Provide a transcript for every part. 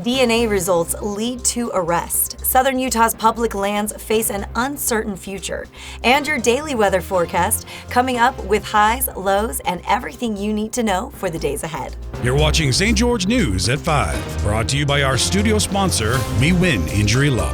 DNA results lead to arrest. Southern Utah's public lands face an uncertain future. And your daily weather forecast coming up with highs, lows, and everything you need to know for the days ahead. You're watching St. George News at 5, brought to you by our studio sponsor, MeWin Injury Law.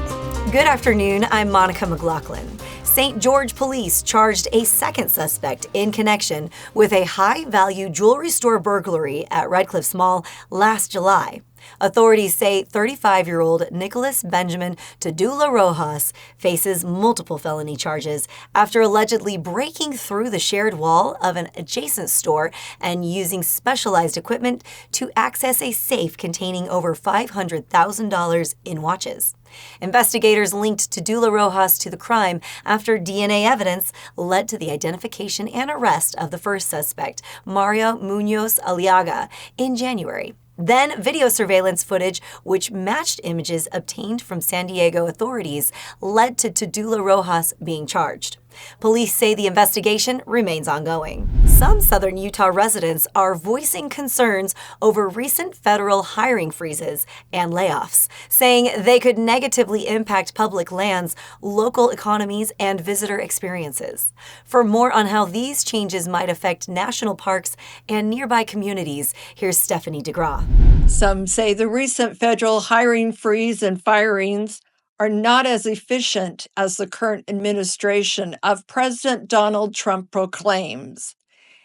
Good afternoon, I'm Monica McLaughlin. St. George police charged a second suspect in connection with a high-value jewelry store burglary at Red Cliffs Mall last July. Authorities say 35-year-old Nicholas Benjamin Tadula Rojas faces multiple felony charges after allegedly breaking through the shared wall of an adjacent store and using specialized equipment to access a safe containing over $500,000 in watches. Investigators linked Tadula Rojas to the crime after DNA evidence led to the identification and arrest of the first suspect, Mario Munoz Aliaga, in January. Then, video surveillance footage, which matched images obtained from San Diego authorities, led to Tadula Rojas being charged. Police say the investigation remains ongoing. Some Southern Utah residents are voicing concerns over recent federal hiring freezes and layoffs, saying they could negatively impact public lands, local economies, and visitor experiences. For more on how these changes might affect national parks and nearby communities, here's Stephanie DeGraw. Some say the recent federal hiring freeze and firings are not as efficient as the current administration of President Donald Trump proclaims,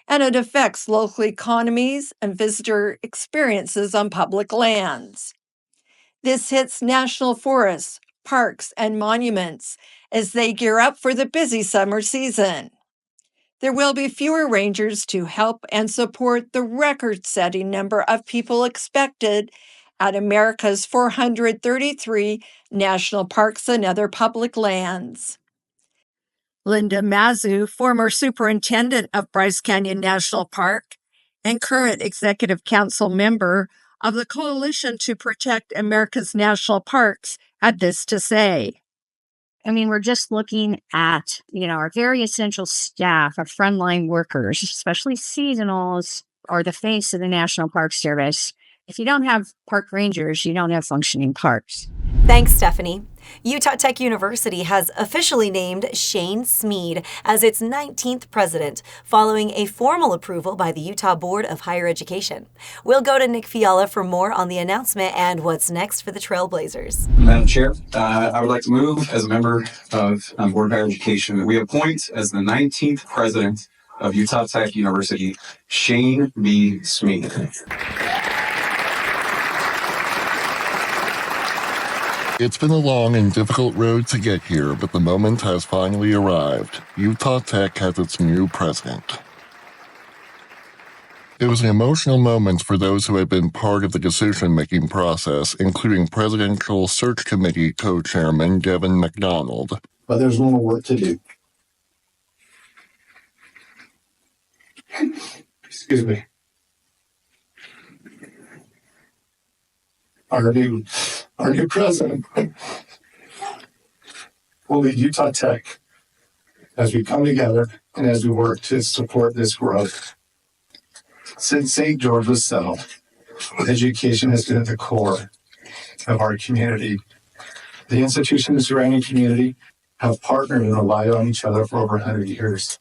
and it affects local economies and visitor experiences on public lands. This hits national forests, parks, and monuments as they gear up for the busy summer season. There will be fewer rangers to help and support the record-setting number of people expected at America's 433 national parks and other public lands. Linda Mazu, former superintendent of Bryce Canyon National Park and current executive council member of the Coalition to Protect America's National Parks, had this to say. We're just looking at, our very essential staff, our frontline workers, especially seasonals, are the face of the National Park Service. If you don't have park rangers, you don't have functioning parks. Thanks, Stephanie. Utah Tech University has officially named Shane Smead as its 19th president, following a formal approval by the Utah Board of Higher Education. We'll go to Nick Fiala for more on the announcement and what's next for the Trailblazers. Madam Chair, I would like to move as a member of Board of Higher Education that we appoint as the 19th president of Utah Tech University, Shane B. Smead. It's been a long and difficult road to get here, but the moment has finally arrived. Utah Tech has its new president. It was an emotional moment for those who had been part of the decision-making process, including Presidential Search Committee co-chairman Devin McDonald. But there's more work to do. Excuse me. Our new president will lead Utah Tech as we come together and as we work to support this growth. Since St. George was settled, education has been at the core of our community. The institutions surrounding community have partnered and relied on each other for over 100 years.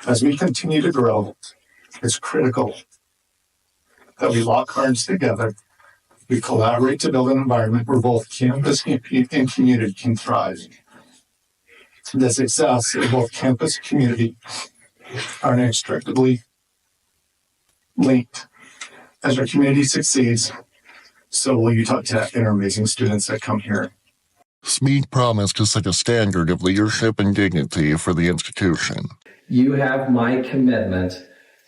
As we continue to grow, it's critical that we lock arms together. We collaborate to build an environment where both campus and community can thrive. The success of both campus and community are inextricably linked. As our community succeeds, so will Utah Tech and our amazing students that come here. Smead promised to set a standard of leadership and dignity for the institution. You have my commitment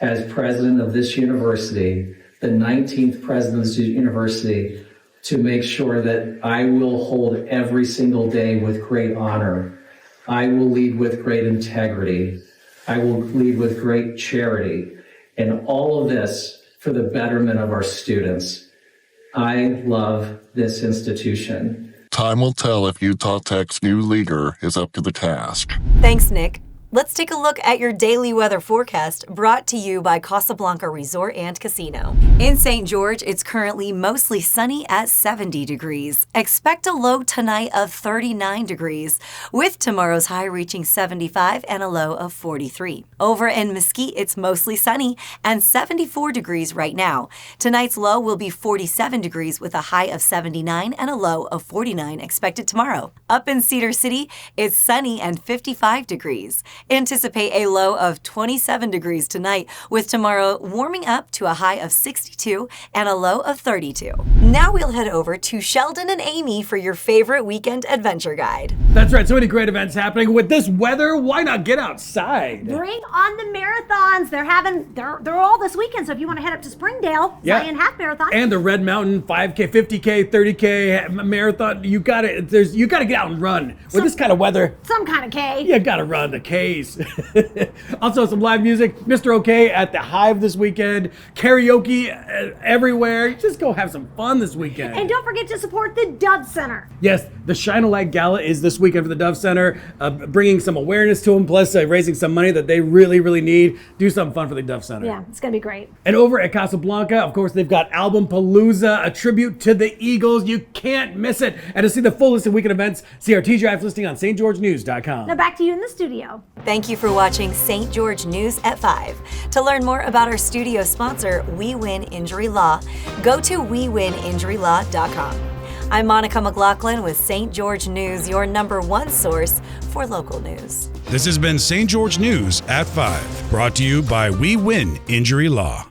as president of this university, the 19th president of this university, to make sure that I will hold every single day with great honor. I will lead with great integrity. I will lead with great charity. And all of this for the betterment of our students. I love this institution. Time will tell if Utah Tech's new leader is up to the task. Thanks, Nick. Let's take a look at your daily weather forecast brought to you by Casablanca Resort and Casino. In St. George, it's currently mostly sunny at 70 degrees. Expect a low tonight of 39 degrees, with tomorrow's high reaching 75 and a low of 43. Over in Mesquite, it's mostly sunny and 74 degrees right now. Tonight's low will be 47 degrees with a high of 79 and a low of 49 expected tomorrow. Up in Cedar City, it's sunny and 55 degrees. Anticipate a low of 27 degrees tonight, with tomorrow warming up to a high of 62 and a low of 32. Now we'll head over to Sheldon and Amy for your favorite weekend adventure guide. That's right, so many great events happening. With this weather, why not get outside? Bring on the marathons. They're all this weekend, so if you want to head up to Springdale, Zion Half Marathon. And the Red Mountain 5K, 50K, 30K marathon. You gotta get out and run. With this kind of weather, Some kind of K. you gotta run the Ks. Also, some live music. Mr. OK at the Hive this weekend. Karaoke everywhere. Just go have some fun this weekend. And don't forget to support the Dove Center. Yes, the Shine a Light Gala is this weekend for the Dove Center, bringing some awareness to them, plus raising some money that they really, really need. Do something fun for the Dove Center. Yeah, it's going to be great. And over at Casablanca, of course, they've got Album Palooza, a tribute to the Eagles. You can't miss it. And to see the full list of weekend events, see our TGIF listing on stgeorgenews.com. Now back to you in the studio. Thank you for watching St. George News at 5. To learn more about our studio sponsor, We Win Injury Law, go to WeWinInjuryLaw.com. I'm Monica McLaughlin with St. George News, your #1 source for local news. This has been St. George News at 5, brought to you by We Win Injury Law.